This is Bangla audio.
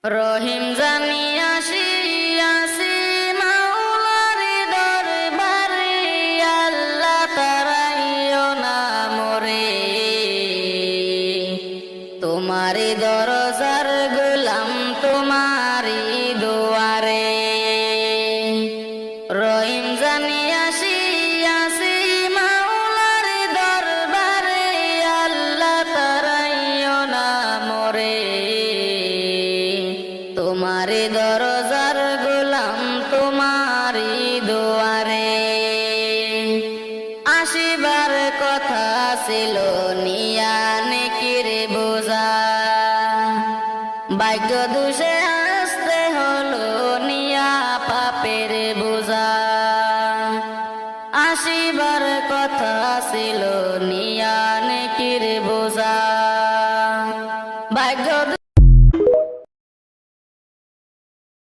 রহিম জানি আসিয়াছি মাওলার দরবারে, আল্লাহ তারাইও না মোরে। তোমারি দরজার গোলাম তোমারি দুয়ারে। রহিম জানি আসিয়াছি মাওলার দরবারে, আল্লাহ তারাইও না মোরে। তোমারি দরজার গোলাম তোমারি দুয়ারে। আসিবার কথা ছিল নিয়া নেকির বোঝা, ভাগ্য দোষে আসতে হলো নিয়া পাপের বোঝা।